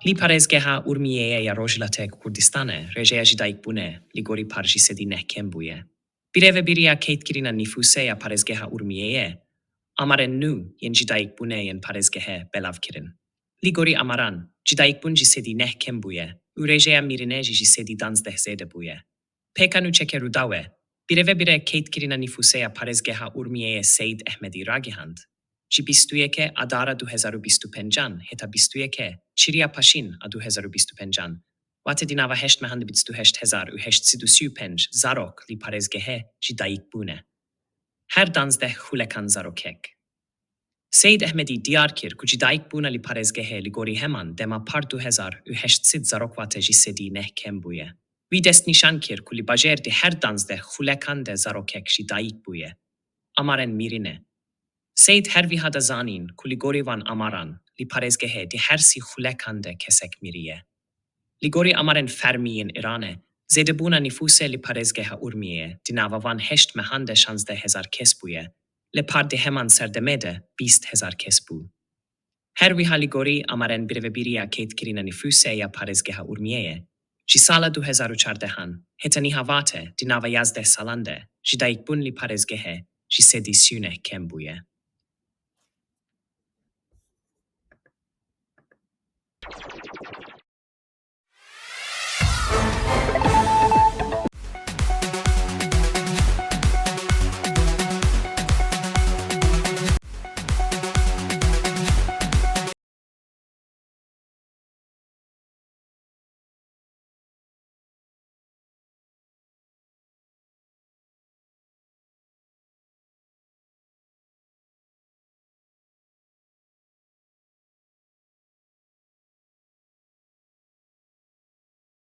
Li parêzgeha Urmiyeyê ya Rojhilatê Kurdistanê, Rêjeya jidayîkbûnê, li gorî parjî sedî nehkem bûye. Birêvebiriya çêkirina nîfûsê ya parêzgeha Urmiyeyê, amarên nû yên jidayîkbûnê yên parêzgehê bellow kirin. Li gorî amaran, jidayîkbûn jî sedî nehkem bûye û rêjeya mirinê jî sedî danzdeh zêde bûye. Pêka Nûçeke rûdawe, birêvebire çêkirina nîfûsê ya parêzgeha Urmiyeyê Seyd Ehmedî ragihand. Ji 21 adara 2025 heta 21 çiriya paşin a 2025 wate di nava 828,835 zarok li parêzgehe jidayîkbûnê. Her danzdeh xulekan zarokek. Seyd Ehmedî diyar kir ku jidayîkbûna li parêzgehe li gorî heman dema par 2008 zarok wate jî sedî nehkem bûye. Wî dest nîşan kir ku li bajêr di her danzdeh xulekan de zarokek jidayîk bûye. Amarên mirinê. Seyd her vîha da zanîn ku li gorî van amaran, li parêzgehê di her sî xulekan de kesek miriye. Li gorî amarên fermî yên Îranê, zêdebûna nîfûsê li parêzgeha Urmiyeyê di nava van 816,000 kes bûye, li par di heman serdemê de 20,000 kes bû. Her vîha li gorî amarên birêvebiriya çêkirina nîfûsê ya parêzgeha Urmiyeyê, ji sala 2014 heta nîhavate di nava 11 salan de, jidayîkbûn li parêzgehê ji sedî nehkem bûye.